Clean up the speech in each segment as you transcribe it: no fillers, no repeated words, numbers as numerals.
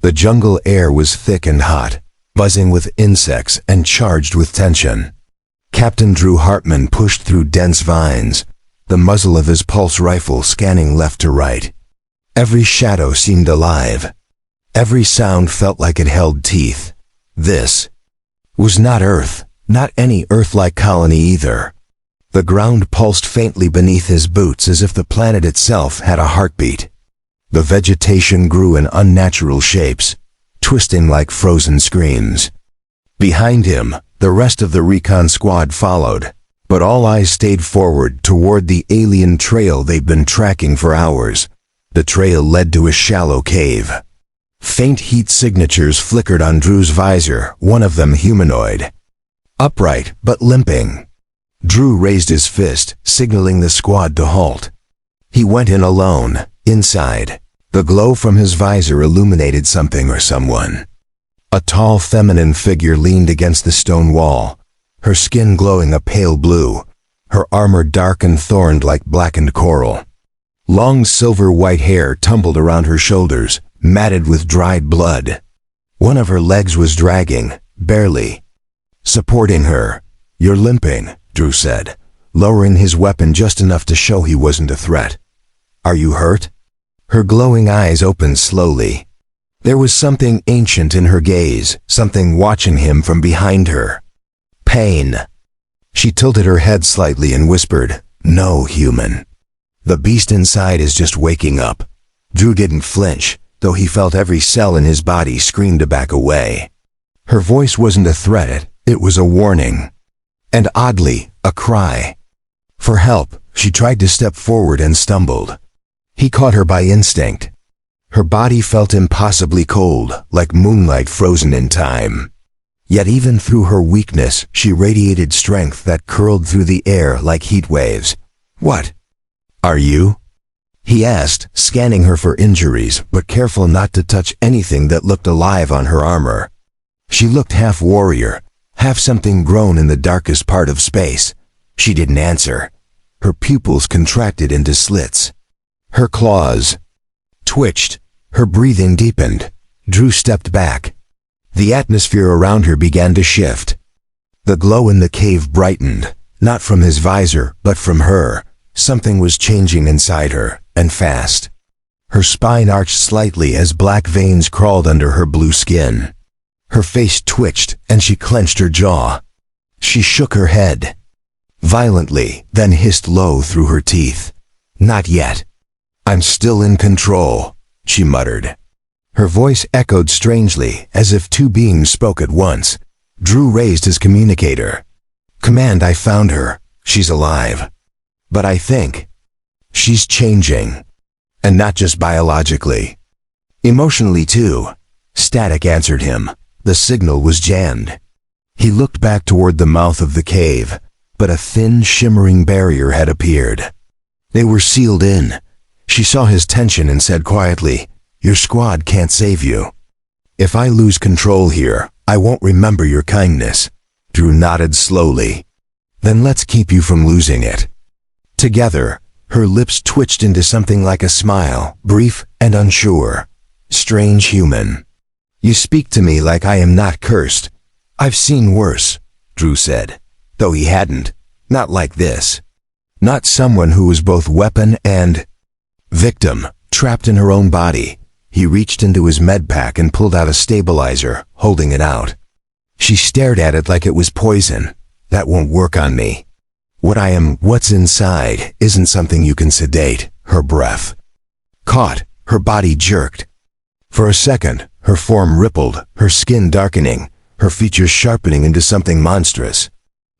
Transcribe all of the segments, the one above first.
The jungle air was thick and hot, buzzing with insects and charged with tension. Captain Drew Hartman pushed through dense vines, the muzzle of his pulse rifle scanning left to right. Every shadow seemed alive. Every sound felt like it held teeth. This was not Earth, not any Earth-like colony either. The ground pulsed faintly beneath his boots as if the planet itself had a heartbeat. The vegetation grew in unnatural shapes, twisting like frozen screams. Behind him, the rest of the recon squad followed, but all eyes stayed forward toward the alien trail they'd been tracking for hours. The trail led to a shallow cave. Faint heat signatures flickered on Drew's visor, one of them humanoid. Upright, but limping. Drew raised his fist, signaling the squad to halt. He went in alone, inside. The glow from his visor illuminated something or someone. A tall feminine figure leaned against the stone wall, her skin glowing a pale blue, her armor dark and thorned like blackened coral. Long silver-white hair tumbled around her shoulders, matted with dried blood. One of her legs was dragging, barely. Supporting her. "You're limping," Drew said, lowering his weapon just enough to show he wasn't a threat. "Are you hurt?" Her glowing eyes opened slowly. There was something ancient in her gaze, something watching him from behind her. Pain. She tilted her head slightly and whispered, "No, human. The beast inside is just waking up." Drew didn't flinch, though he felt every cell in his body scream to back away. Her voice wasn't a threat, it was a warning. And oddly, a cry. For help, she tried to step forward and stumbled. He caught her by instinct. Her body felt impossibly cold, like moonlight frozen in time. Yet even through her weakness, she radiated strength that curled through the air like heat waves. "What are you?" he asked, scanning her for injuries, but careful not to touch anything that looked alive on her armor. She looked half warrior, half something grown in the darkest part of space. She didn't answer. Her pupils contracted into slits. Her claws twitched. Her breathing deepened. Drew stepped back. The atmosphere around her began to shift. The glow in the cave brightened, not from his visor, but from her. Something was changing inside her, and fast. Her spine arched slightly as black veins crawled under her blue skin. Her face twitched, and she clenched her jaw. She shook her head violently, then hissed low through her teeth. "Not yet. I'm still in control," she muttered. Her voice echoed strangely, as if two beings spoke at once. Drew raised his communicator. "Command, I found her. She's alive. But I think she's changing. And not just biologically. Emotionally too." Static answered him. The signal was jammed. He looked back toward the mouth of the cave, but a thin, shimmering barrier had appeared. They were sealed in. She saw his tension and said quietly, "Your squad can't save you. If I lose control here, I won't remember your kindness." Drew nodded slowly. "Then let's keep you from losing it." Together, her lips twitched into something like a smile, brief and unsure. "Strange human. You speak to me like I am not cursed." "I've seen worse," Drew said, though he hadn't. Not like this. Not someone who was both weapon and victim, trapped in her own body. He reached into his med pack and pulled out a stabilizer, holding it out. She stared at it like it was poison. "That won't work on me. What's inside, isn't something you can sedate." Her breath caught, her body jerked. For a second, her form rippled, her skin darkening, her features sharpening into something monstrous.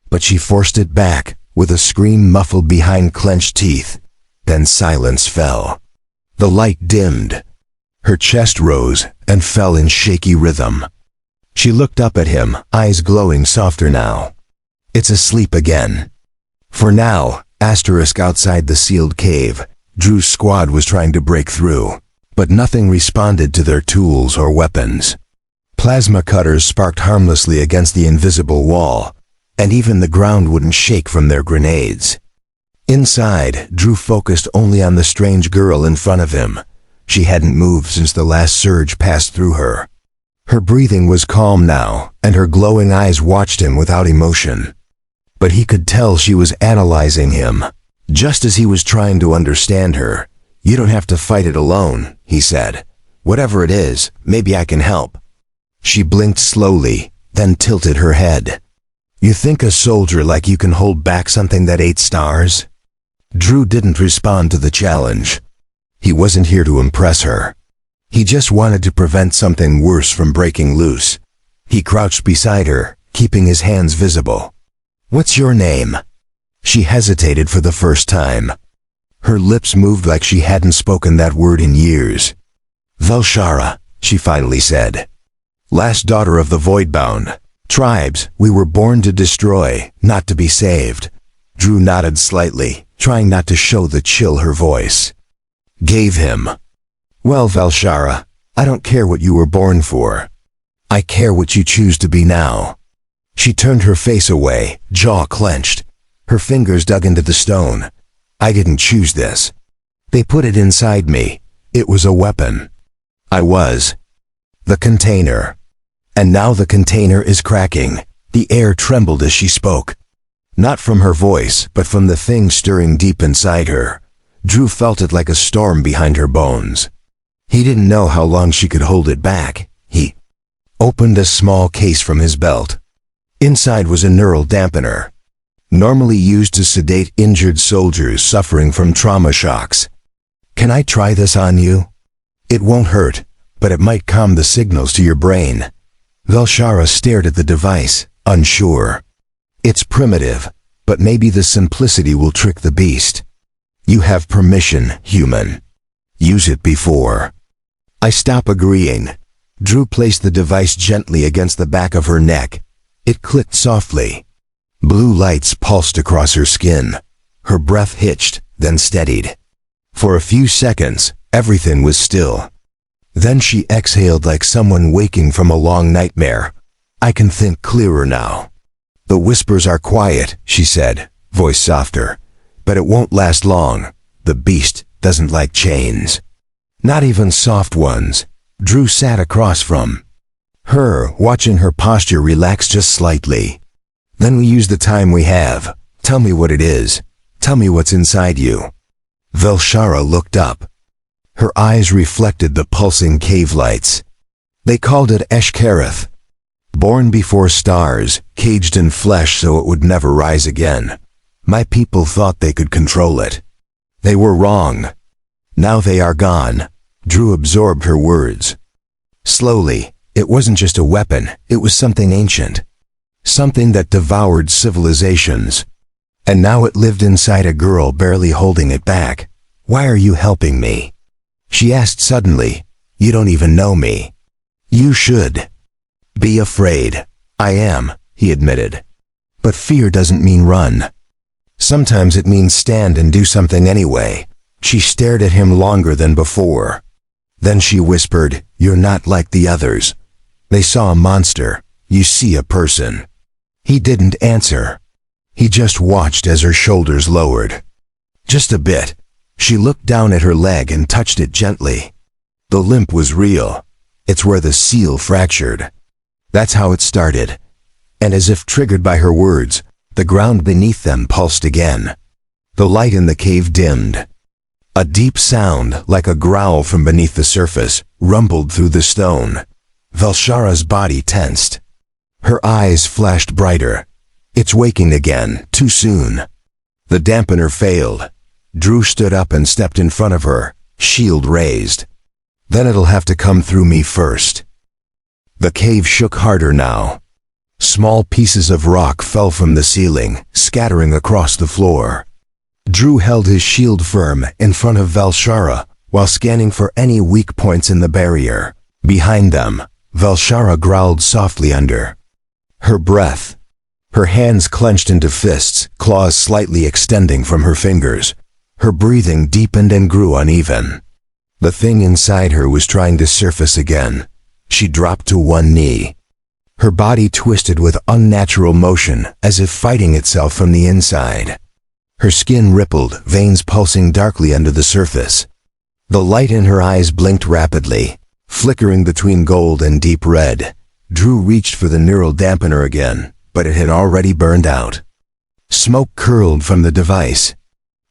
But she forced it back, with a scream muffled behind clenched teeth. Then silence fell. The light dimmed. Her chest rose and fell in shaky rhythm. She looked up at him, eyes glowing softer now. "It's asleep again." For now, outside the sealed cave, Drew's squad was trying to break through, but nothing responded to their tools or weapons. Plasma cutters sparked harmlessly against the invisible wall, and even the ground wouldn't shake from their grenades. Inside, Drew focused only on the strange girl in front of him. She hadn't moved since the last surge passed through her. Her breathing was calm now, and her glowing eyes watched him without emotion. But he could tell she was analyzing him, just as he was trying to understand her. "You don't have to fight it alone," he said. "Whatever it is, maybe I can help." She blinked slowly, then tilted her head. "You think a soldier like you can hold back something that 8 stars? Drew didn't respond to the challenge. He wasn't here to impress her. He just wanted to prevent something worse from breaking loose. He crouched beside her, keeping his hands visible. "What's your name?" She hesitated for the first time. Her lips moved like she hadn't spoken that word in years. "Velshara," she finally said. "Last daughter of the Voidbound. Tribes we were born to destroy, not to be saved." Drew nodded slightly, trying not to show the chill her voice gave him. "Well, Velshara, I don't care what you were born for. I care what you choose to be now." She turned her face away, jaw clenched. Her fingers dug into the stone. "I didn't choose this. They put it inside me. It was a weapon. I was the container. And now the container is cracking." The air trembled as she spoke. Not from her voice, but from the thing stirring deep inside her. Drew felt it like a storm behind her bones. He didn't know how long she could hold it back. He opened a small case from his belt. Inside was a neural dampener, normally used to sedate injured soldiers suffering from trauma shocks. "Can I try this on you? It won't hurt, but it might calm the signals to your brain." Velshara stared at the device, unsure. "It's primitive, but maybe the simplicity will trick the beast." "You have permission, human. Use it before I stop agreeing." Drew placed the device gently against the back of her neck. It clicked softly. Blue lights pulsed across her skin. Her breath hitched, then steadied. For a few seconds, everything was still. Then she exhaled like someone waking from a long nightmare. "I can think clearer now." "The whispers are quiet," she said, voice softer. "But it won't last long. The beast doesn't like chains. Not even soft ones." Drew sat across from her, watching her posture relax just slightly. "Then we use the time we have. Tell me what it is. Tell me what's inside you." Velshara looked up. Her eyes reflected the pulsing cave lights. They called it Eshkareth. Born before stars, caged in flesh so it would never rise again. My people thought they could control it. They were wrong. Now they are gone. Drew absorbed her words. Slowly, it wasn't just a weapon, it was something ancient. Something that devoured civilizations. And now it lived inside a girl barely holding it back. "Why are you helping me?" she asked suddenly. "You don't even know me." "You should be afraid." "I am," he admitted. "But fear doesn't mean run. Sometimes it means stand and do something anyway." She stared at him longer than before. Then she whispered, "You're not like the others. They saw a monster. You see a person." He didn't answer. He just watched as her shoulders lowered. Just a bit. She looked down at her leg and touched it gently. The limp was real. It's where the seal fractured. That's how it started. And as if triggered by her words, the ground beneath them pulsed again. The light in the cave dimmed. A deep sound, like a growl from beneath the surface, rumbled through the stone. Velshara's body tensed. Her eyes flashed brighter. "It's waking again, too soon." The dampener failed. Drew stood up and stepped in front of her, shield raised. "Then it'll have to come through me first." The cave shook harder now. Small pieces of rock fell from the ceiling, scattering across the floor. Drew held his shield firm in front of Velshara while scanning for any weak points in the barrier. Behind them, Velshara growled softly under her breath. Her hands clenched into fists, claws slightly extending from her fingers. Her breathing deepened and grew uneven. The thing inside her was trying to surface again. She dropped to one knee. Her body twisted with unnatural motion, as if fighting itself from the inside. Her skin rippled, veins pulsing darkly under the surface. The light in her eyes blinked rapidly, flickering between gold and deep red. Drew reached for the neural dampener again, but it had already burned out. Smoke curled from the device.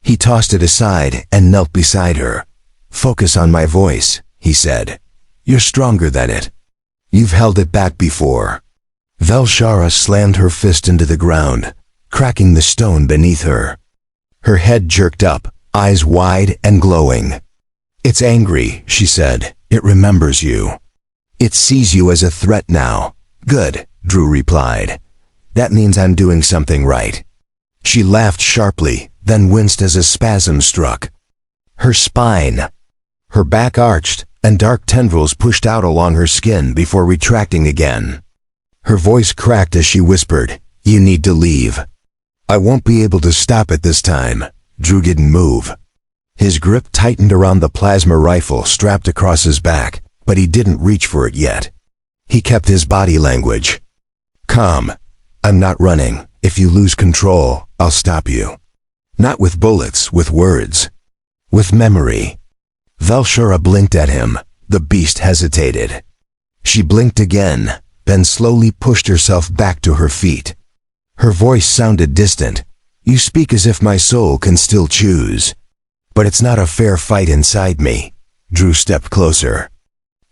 He tossed it aside and knelt beside her. "Focus on my voice," he said. "You're stronger than it. You've held it back before." Velshara slammed her fist into the ground, cracking the stone beneath her. Her head jerked up, eyes wide and glowing. "It's angry," she said. "It remembers you. It sees you as a threat now." "Good," Drew replied. "That means I'm doing something right." She laughed sharply, then winced as a spasm struck her spine. Her back arched, and dark tendrils pushed out along her skin before retracting again. Her voice cracked as she whispered, "You need to leave." "I won't be able to stop it this time." Drew didn't move. His grip tightened around the plasma rifle strapped across his back, but he didn't reach for it yet. He kept his body language calm. "I'm not running. If you lose control, I'll stop you. Not with bullets, with words. With memory." Velshara blinked at him. The beast hesitated. She blinked again, then slowly pushed herself back to her feet. Her voice sounded distant. "You speak as if my soul can still choose. But it's not a fair fight inside me." Drew stepped closer.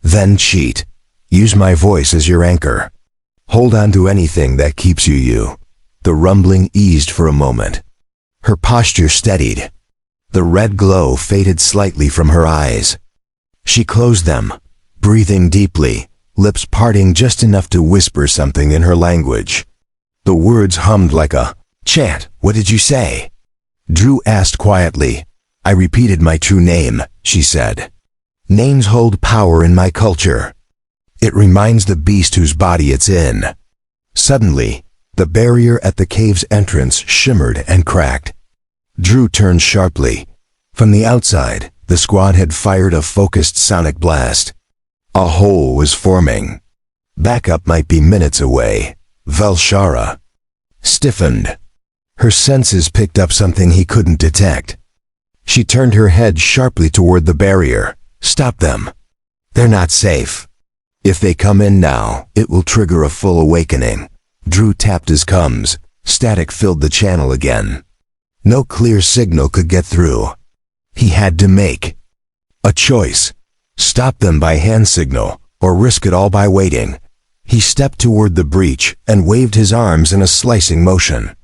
"Then cheat. Use my voice as your anchor. Hold on to anything that keeps you." The rumbling eased for a moment. Her posture steadied. The red glow faded slightly from her eyes. She closed them, breathing deeply, lips parting just enough to whisper something in her language. The words hummed like a chant. "What did you say?" Drew asked quietly. "I repeated my true name," she said. "Names hold power in my culture. It reminds the beast whose body it's in." Suddenly, the barrier at the cave's entrance shimmered and cracked. Drew turned sharply. From the outside, the squad had fired a focused sonic blast. A hole was forming. Backup might be minutes away. Velshara stiffened. Her senses picked up something he couldn't detect. She turned her head sharply toward the barrier. "Stop them. They're not safe. If they come in now, it will trigger a full awakening." Drew tapped his cums. Static filled the channel again. No clear signal could get through. He had to make a choice. Stop them by hand signal, or risk it all by waiting. He stepped toward the breach and waved his arms in a slicing motion.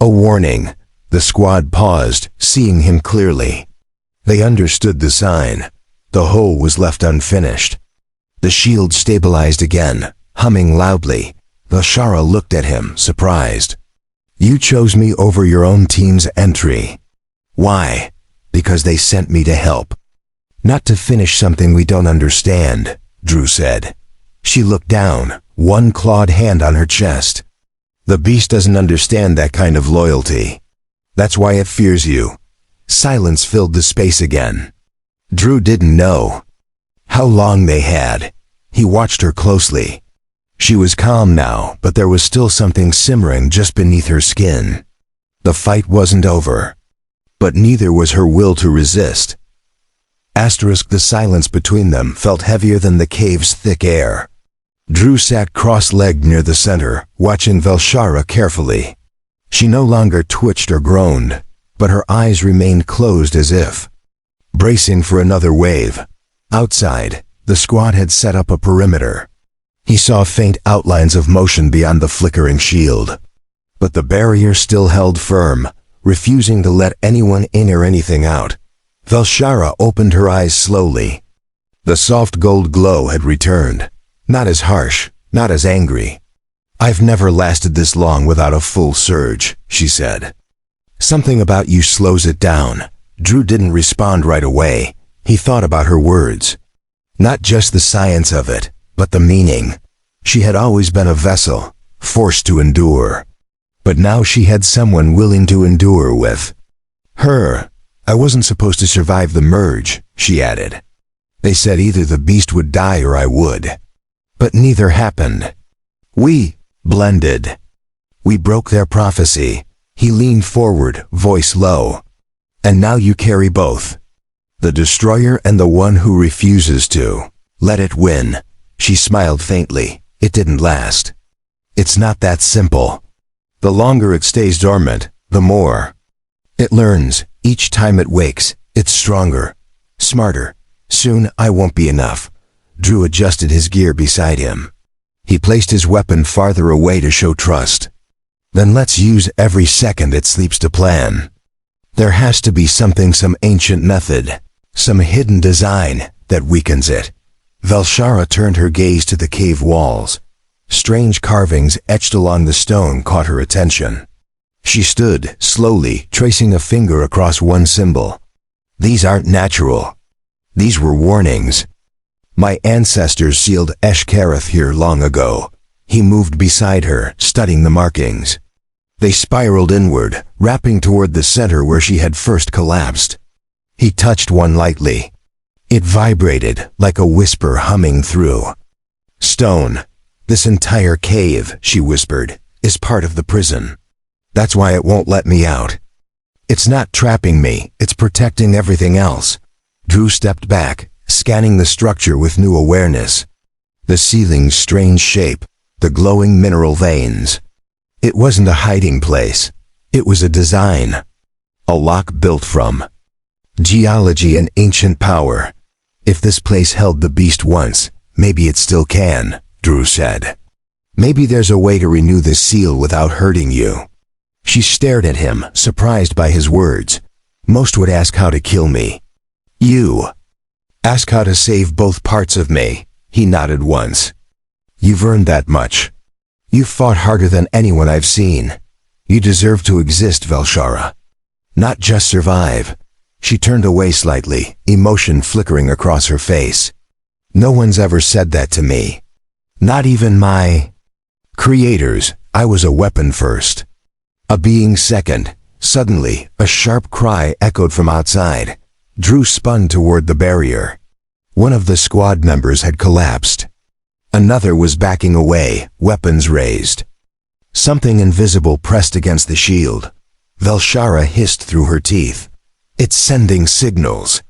A warning. The squad paused, seeing him clearly. They understood the sign. The hole was left unfinished. The shield stabilized again, humming loudly. Velshara looked at him, surprised. "You chose me over your own team's entry." "Why?" "Because they sent me to help. Not to finish something we don't understand," Drew said. She looked down, one clawed hand on her chest. "The beast doesn't understand that kind of loyalty. That's why it fears you." Silence filled the space again. Drew didn't know how long they had. He watched her closely. She was calm now, but there was still something simmering just beneath her skin. The fight wasn't over, but neither was her will to resist. The silence between them felt heavier than the cave's thick air. Drew sat cross-legged near the center, watching Velshara carefully. She no longer twitched or groaned, but her eyes remained closed as if bracing for another wave. Outside, the squad had set up a perimeter. He saw faint outlines of motion beyond the flickering shield. But the barrier still held firm, refusing to let anyone in or anything out. Velshara opened her eyes slowly. The soft gold glow had returned. Not as harsh, not as angry. "I've never lasted this long without a full surge," she said. "Something about you slows it down." Drew didn't respond right away. He thought about her words. Not just the science of it, but the meaning. She had always been a vessel, forced to endure. But now she had someone willing to endure with her. "I wasn't supposed to survive the merge," she added. "They said either the beast would die or I would. But neither happened. We blended. We broke their prophecy." He leaned forward, voice low. "And now you carry both." The destroyer and the one who refuses to. Let it win. She smiled faintly. It didn't last. It's not that simple. The longer it stays dormant, the more it learns. Each time it wakes, it's stronger, smarter. Soon I won't be enough. Drew adjusted his gear beside him. He placed his weapon farther away to show trust. Then let's use every second it sleeps to plan. There has to be something, some ancient method, some hidden design that weakens it. Velshara turned her gaze to the cave walls. Strange carvings etched along the stone caught her attention. She stood, slowly, tracing a finger across one symbol. These aren't natural. These were warnings. My ancestors sealed Eshkareth here long ago. He moved beside her, studying the markings. They spiraled inward, wrapping toward the center where she had first collapsed. He touched one lightly. It vibrated, like a whisper humming through. Stone. This entire cave, she whispered, is part of the prison. That's why it won't let me out. It's not trapping me, it's protecting everything else. Drew stepped back, scanning the structure with new awareness. The ceiling's strange shape, the glowing mineral veins. It wasn't a hiding place. It was a design. A lock built from geology and ancient power. If this place held the beast once, maybe it still can, Drew said. Maybe there's a way to renew this seal without hurting you. She stared at him, surprised by his words. Most would ask how to kill me. You ask how to save both parts of me. He nodded once. You've earned that much. You've fought harder than anyone I've seen. You deserve to exist, Velshara. Not just survive. She turned away slightly, emotion flickering across her face. No one's ever said that to me. Not even my creators. I was a weapon first. A being second. Suddenly, a sharp cry echoed from outside. Drew spun toward the barrier. One of the squad members had collapsed. Another was backing away, weapons raised. Something invisible pressed against the shield. Velshara hissed through her teeth. It's sending signals.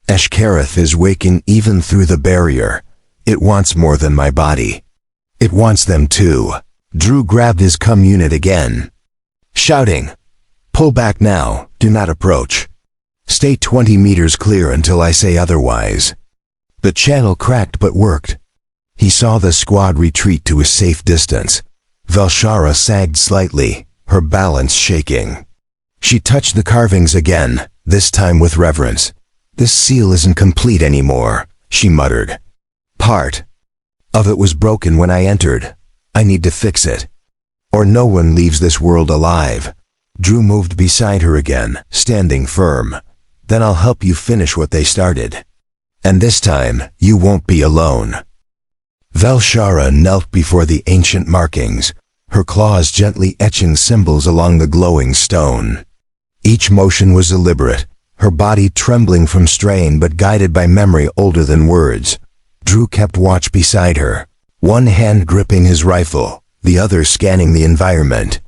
Eshkareth is waking even through the barrier. It wants more than my body. It wants them too. Drew grabbed his cum unit again, shouting, "Pull back now, do not approach. Stay 20 meters clear until I say otherwise." The channel cracked but worked. He saw the squad retreat to a safe distance. Velshara sagged slightly, her balance shaking. She touched the carvings again, this time with reverence. "This seal isn't complete anymore," she muttered. "Part of it was broken when I entered. I need to fix it. Or no one leaves this world alive." Drew moved beside her again, standing firm. "Then I'll help you finish what they started. And this time, you won't be alone." Velshara knelt before the ancient markings, her claws gently etching symbols along the glowing stone. Each motion was deliberate, her body trembling from strain but guided by memory older than words. Drew kept watch beside her, one hand gripping his rifle, the other scanning the environment.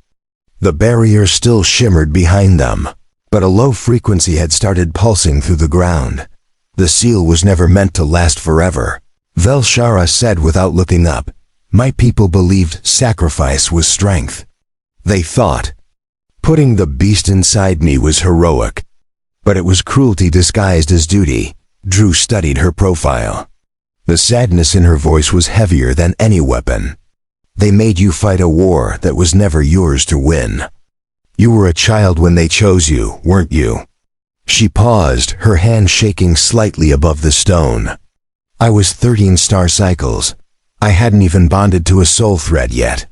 The barrier still shimmered behind them, but a low frequency had started pulsing through the ground. The seal was never meant to last forever. Velshara said without looking up, "My people believed sacrifice was strength. They thought putting the beast inside me was heroic. But it was cruelty disguised as duty." Drew studied her profile. The sadness in her voice was heavier than any weapon. "They made you fight a war that was never yours to win. You were a child when they chose you, weren't you?" She paused, her hand shaking slightly above the stone. "I was 13 star cycles. I hadn't even bonded to a soul thread yet.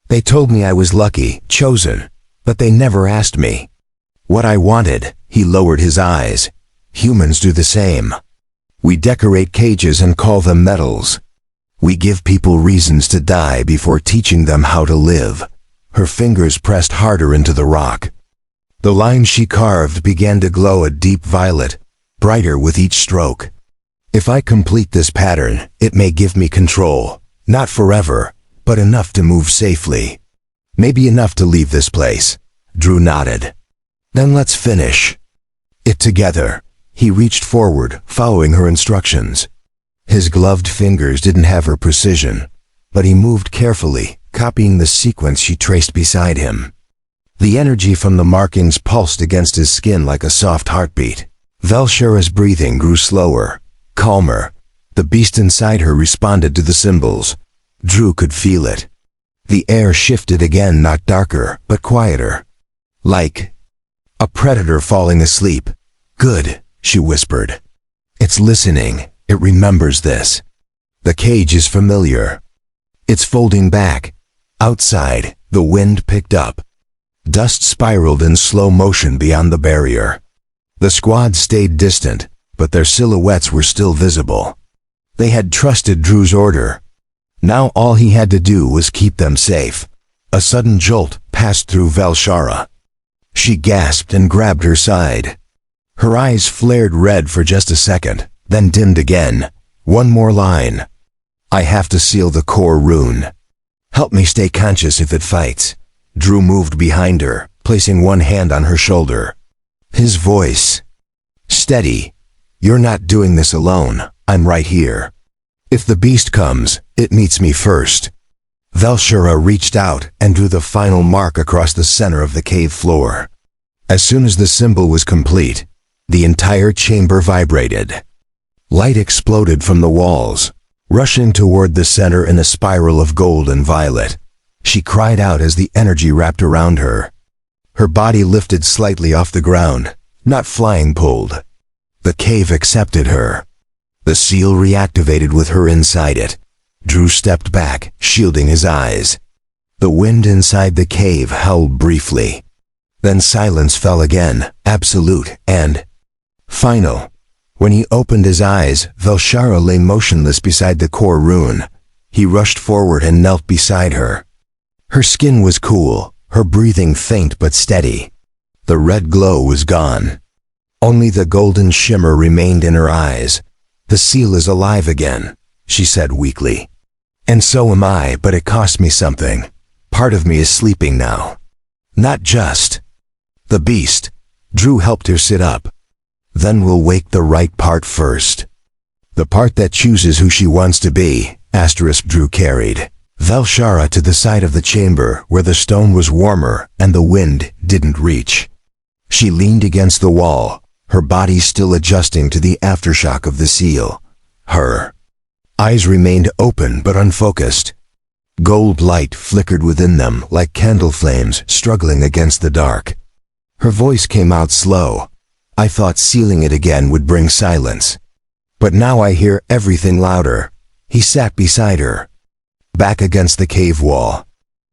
They told me I was lucky, chosen, but they never asked me what I wanted." He lowered his eyes. "Humans do the same. We decorate cages and call them medals. We give people reasons to die before teaching them how to live." Her fingers pressed harder into the rock. The lines she carved began to glow a deep violet, brighter with each stroke. "If I complete this pattern, it may give me control. Not forever, but enough to move safely. Maybe enough to leave this place." Drew nodded. "Then let's finish it together." He reached forward, following her instructions. His gloved fingers didn't have her precision, but he moved carefully, copying the sequence she traced beside him. The energy from the markings pulsed against his skin like a soft heartbeat. Velshara's breathing grew slower, calmer. The beast inside her responded to the symbols. Drew could feel it. The air shifted again, not darker, but quieter. Like a predator falling asleep. "Good," she whispered. "It's listening. It remembers this. The cage is familiar." It's folding back. Outside, the wind picked up. Dust spiraled in slow motion beyond the barrier. The squad stayed distant, but their silhouettes were still visible. They had trusted Drew's order. Now all he had to do was keep them safe. A sudden jolt passed through Velshara. She gasped and grabbed her side. Her eyes flared red for just a second, then dimmed again. One more line. "I have to seal the core rune. Help me stay conscious if it fights." Drew moved behind her, placing one hand on her shoulder. His voice steady. "You're not doing this alone. I'm right here. If the beast comes, it meets me first." Velshara reached out and drew the final mark across the center of the cave floor. As soon as the symbol was complete, the entire chamber vibrated. Light exploded from the walls, rushing toward the center in a spiral of gold and violet. She cried out as the energy wrapped around her. Her body lifted slightly off the ground, not flying pulled. The cave accepted her. The seal reactivated with her inside it. Drew stepped back, shielding his eyes. The wind inside the cave howled briefly. Then silence fell again, absolute and final. When he opened his eyes, Velshara lay motionless beside the core rune. He rushed forward and knelt beside her. Her skin was cool, her breathing faint but steady. The red glow was gone. Only the golden shimmer remained in her eyes. "The seal is alive again," she said weakly. "And so am I, but it cost me something. Part of me is sleeping now. Not just the beast." Drew helped her sit up. "Then we'll wake the right part first. The part that chooses who she wants to be." Drew carried Velshara to the side of the chamber where the stone was warmer and the wind didn't reach. She leaned against the wall, her body still adjusting to the aftershock of the seal. Her eyes remained open but unfocused. Gold light flickered within them like candle flames struggling against the dark. Her voice came out slow. "I thought sealing it again would bring silence. But now I hear everything louder." He sat beside her, back against the cave wall.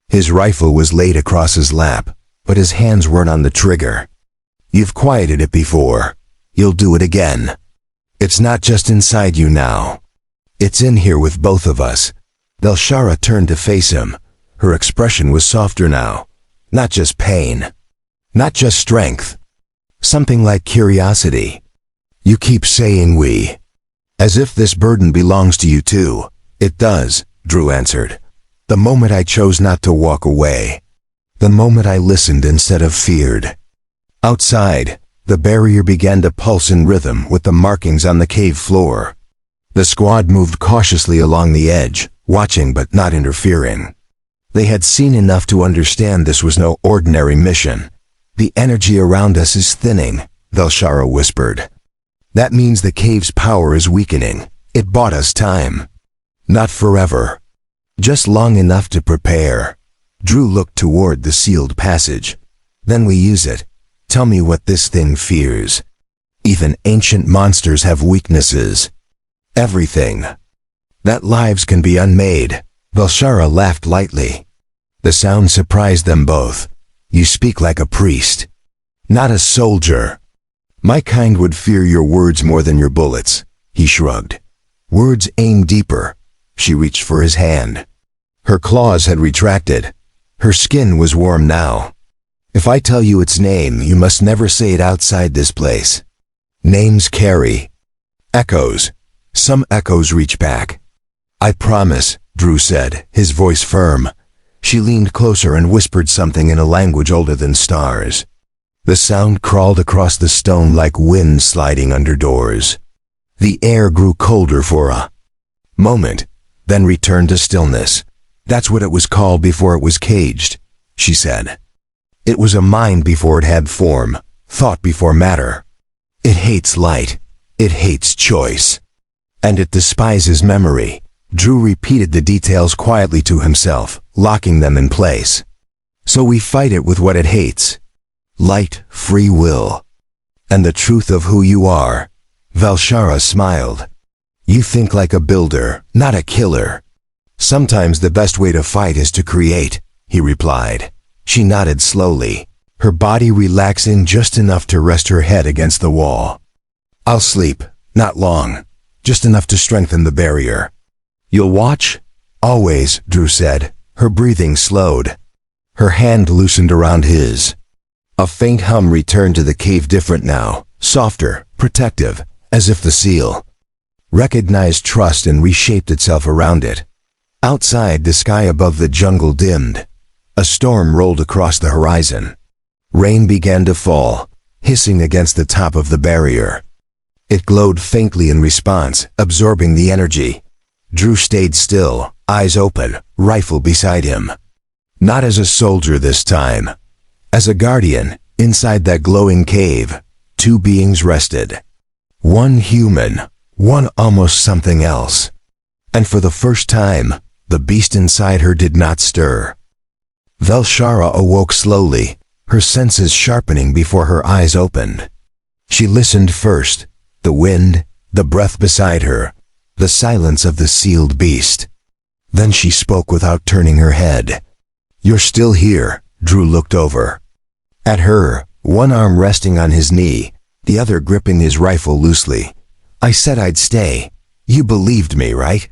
His rifle was laid across his lap, but his hands weren't on the trigger. "You've quieted it before. You'll do it again. It's not just inside you now. It's in here with both of us." Velshara turned to face him. Her expression was softer now. Not just pain. Not just strength. Something like curiosity. "You keep saying we. As if this burden belongs to you too." "It does," Drew answered. "The moment I chose not to walk away. The moment I listened instead of feared." Outside, the barrier began to pulse in rhythm with the markings on the cave floor. The squad moved cautiously along the edge, watching but not interfering. They had seen enough to understand this was no ordinary mission. "The energy around us is thinning," Velshara whispered. "That means the cave's power is weakening. It bought us time. Not forever. Just long enough to prepare." Drew looked toward the sealed passage. "Then we use it. Tell me what this thing fears." "Even ancient monsters have weaknesses." "Everything. That lives can be unmade." Velshara laughed lightly. The sound surprised them both. "You speak like a priest. Not a soldier." "My kind would fear your words more than your bullets," he shrugged. "Words aim deeper." She reached for his hand. Her claws had retracted. Her skin was warm now. "If I tell you its name, you must never say it outside this place. Names carry echoes. Some echoes reach back." "I promise," Drew said, his voice firm. She leaned closer and whispered something in a language older than stars. The sound crawled across the stone like wind sliding under doors. The air grew colder for a moment, then returned to stillness. That's what it was called before it was caged, she said. It was a mind before it had form, thought before matter. It hates light. It hates choice. And it despises memory. Drew repeated the details quietly to himself, locking them in place. So we fight it with what it hates. Light, free will. And the truth of who you are. Valshara smiled. You think like a builder, not a killer. Sometimes the best way to fight is to create, he replied. She nodded slowly, her body relaxing just enough to rest her head against the wall. I'll sleep, not long, just enough to strengthen the barrier. You'll watch? Always, Drew said, her breathing slowed. Her hand loosened around his. A faint hum returned to the cave, different now, softer, protective, as if the seal recognized trust and reshaped itself around it. Outside, the sky above the jungle dimmed. A storm rolled across the horizon. Rain began to fall, hissing against the top of the barrier. It glowed faintly in response, absorbing the energy. Drew stayed still, eyes open, rifle beside him. Not as a soldier this time. As a guardian, inside that glowing cave, two beings rested. One human, one almost something else. And for the first time, the beast inside her did not stir. Valshara awoke slowly, her senses sharpening before her eyes opened. She listened first, the wind, the breath beside her, the silence of the sealed beast. Then she spoke without turning her head. You're still here, Drew looked over. At her, one arm resting on his knee, the other gripping his rifle loosely. I said I'd stay. You believed me, right?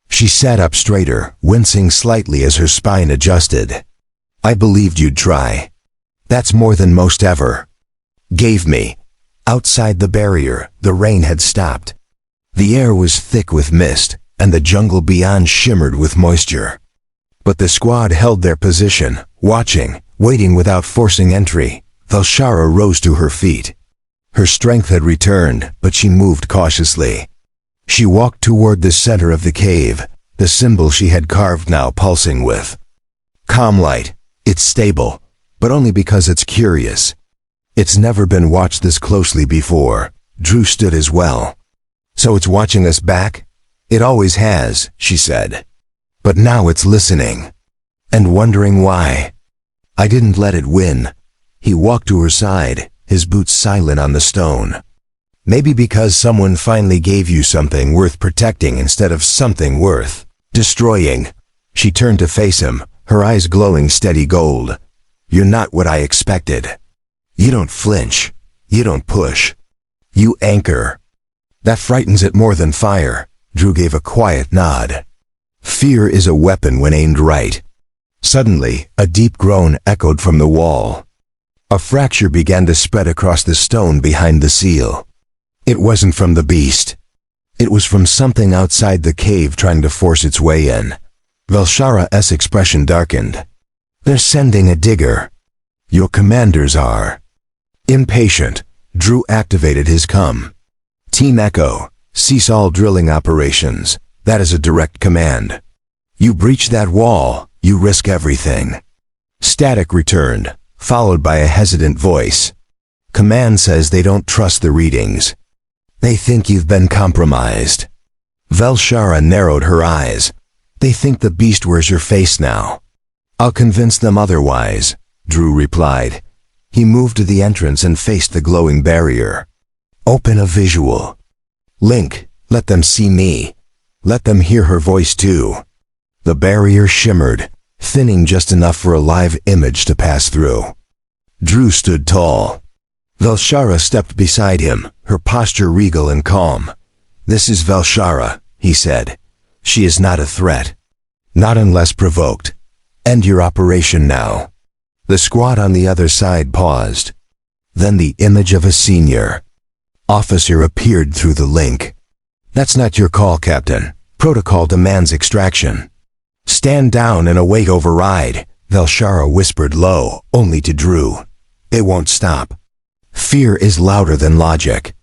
She sat up straighter, wincing slightly as her spine adjusted. I believed you'd try. That's more than most ever gave me. Outside the barrier, the rain had stopped. The air was thick with mist, and the jungle beyond shimmered with moisture. But the squad held their position, watching, waiting without forcing entry. Valshara rose to her feet. Her strength had returned, but she moved cautiously. She walked toward the center of the cave, the symbol she had carved now pulsing with calm light. It's stable, but only because it's curious. It's never been watched this closely before. Drew stood as well. So it's watching us back? It always has, she said. But now it's listening. And wondering why. I didn't let it win. He walked to her side, his boots silent on the stone. Maybe because someone finally gave you something worth protecting instead of something worth destroying. She turned to face him, her eyes glowing steady gold. You're not what I expected. You don't flinch. You don't push. You anchor. That frightens it more than fire. Drew gave a quiet nod. Fear is a weapon when aimed right. Suddenly, a deep groan echoed from the wall. A fracture began to spread across the stone behind the seal. It wasn't from the beast. It was from something outside the cave trying to force its way in. Valshara's expression darkened. They're sending a digger. Your commanders are. Impatient, Drew activated his comm. Team Echo, cease all drilling operations. That is a direct command. You breach that wall, you risk everything. Static returned, followed by a hesitant voice. Command says they don't trust the readings. They think you've been compromised. Valshara narrowed her eyes. They think the beast wears your face now. I'll convince them otherwise, Drew replied. He moved to the entrance and faced the glowing barrier. Open a visual. Link, let them see me. Let them hear her voice too. The barrier shimmered, thinning just enough for a live image to pass through. Drew stood tall. Valshara stepped beside him, her posture regal and calm. This is Valshara, he said. She is not a threat. Not unless provoked. End your operation now. The squad on the other side paused. Then the image of a senior officer appeared through the link. That's not your call, Captain. Protocol demands extraction. Stand down and await override, Valshara whispered low, only to Drew. They won't stop. Fear is louder than logic.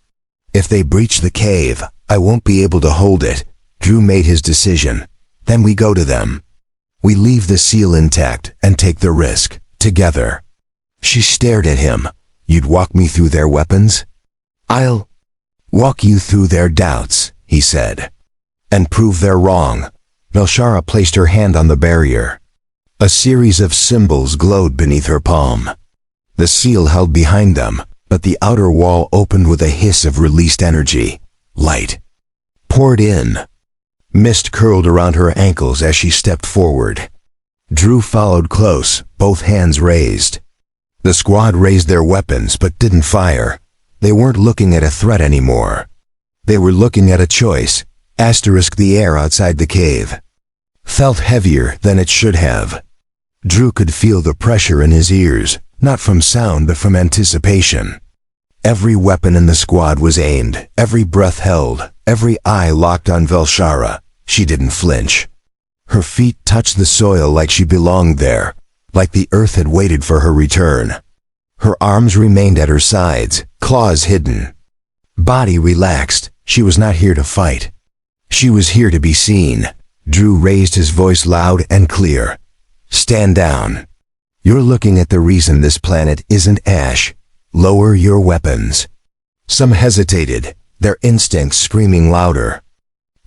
If they breach the cave, I won't be able to hold it. Drew made his decision. Then we go to them. We leave the seal intact and take the risk, together. She stared at him. You'd walk me through their weapons? I'll walk you through their doubts, he said. And prove they're wrong. Velshara placed her hand on the barrier. A series of symbols glowed beneath her palm. The seal held behind them, but the outer wall opened with a hiss of released energy. Light poured in. Mist curled around her ankles as she stepped forward. Drew followed close, both hands raised. The squad raised their weapons but didn't fire. They weren't looking at a threat anymore. They were looking at a choice. The air outside the cave felt heavier than it should have. Drew could feel the pressure in his ears, not from sound but from anticipation. Every weapon in the squad was aimed, every breath held, every eye locked on Velshara. She didn't flinch. Her feet touched the soil like she belonged there, like the earth had waited for her return. Her arms remained at her sides, claws hidden. Body relaxed. She was not here to fight. She was here to be seen. Drew raised his voice loud and clear. Stand down. You're looking at the reason this planet isn't ash. Lower your weapons. Some hesitated, their instincts screaming louder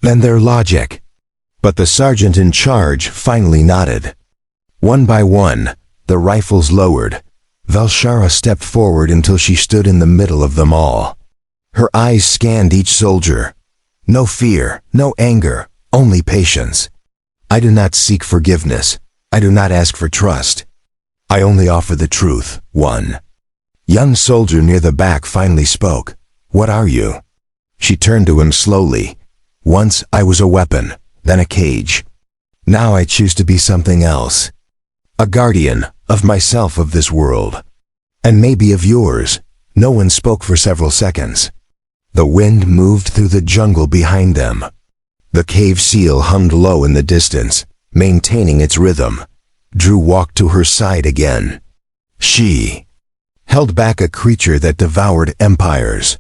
than their logic. But the sergeant in charge finally nodded. One by one, the rifles lowered. Velshara stepped forward until she stood in the middle of them all. Her eyes scanned each soldier. No fear, no anger, only patience. I do not seek forgiveness. I do not ask for trust. I only offer the truth. One young soldier near the back finally spoke. What are you? She turned to him slowly. Once I was a weapon, then a cage. Now I choose to be something else. A guardian of myself, of this world. And maybe of yours. No one spoke for several seconds. The wind moved through the jungle behind them. The cave seal hummed low in the distance, maintaining its rhythm. Drew walked to her side again. She held back a creature that devoured empires.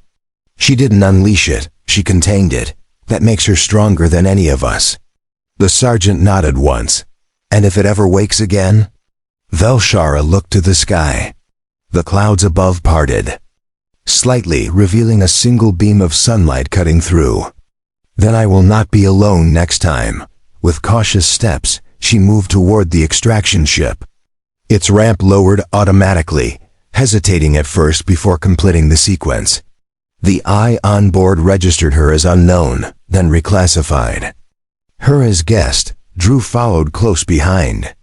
She didn't unleash it, she contained it. That makes her stronger than any of us. The sergeant nodded once. And if it ever wakes again? Velshara looked to the sky. The clouds above parted slightly, revealing a single beam of sunlight cutting through. Then I will not be alone next time. With cautious steps, she moved toward the extraction ship. Its ramp lowered automatically, hesitating at first before completing the sequence. The eye on board registered her as unknown, then reclassified. Her as guest, Drew followed close behind.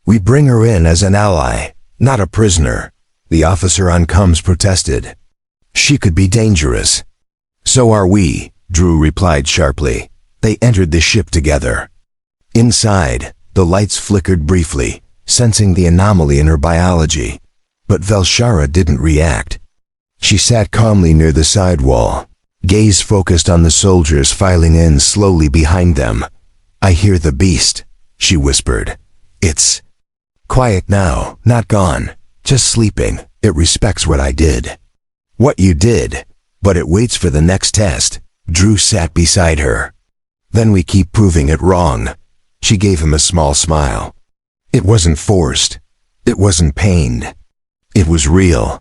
We bring her in as an ally, not a prisoner, the officer on comms protested. She could be dangerous. So are we, Drew replied sharply. They entered the ship together. Inside, the lights flickered briefly, sensing the anomaly in her biology. But Velshara didn't react. She sat calmly near the side wall, gaze focused on the soldiers filing in slowly behind them. I hear the beast, she whispered. It's quiet now, not gone, just sleeping. It respects what I did. What you did, but it waits for the next test. Drew sat beside her. Then we keep proving it wrong. She gave him a small smile. It wasn't forced. It wasn't pained. It was real.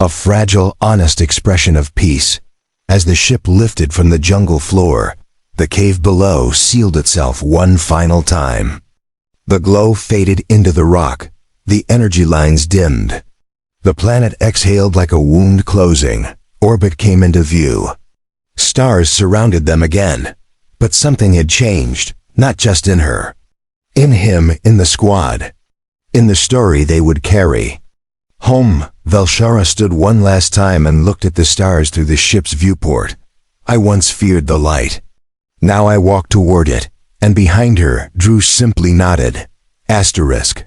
A fragile, honest expression of peace. As the ship lifted from the jungle floor, the cave below sealed itself one final time. The glow faded into the rock. The energy lines dimmed. The planet exhaled like a wound closing. Orbit came into view. Stars surrounded them again. But something had changed, not just in her. In him, in the squad. In the story they would carry. Home, Velshara stood one last time and looked at the stars through the ship's viewport. I once feared the light. Now I walk toward it, and behind her, Drew simply nodded. Asterisk.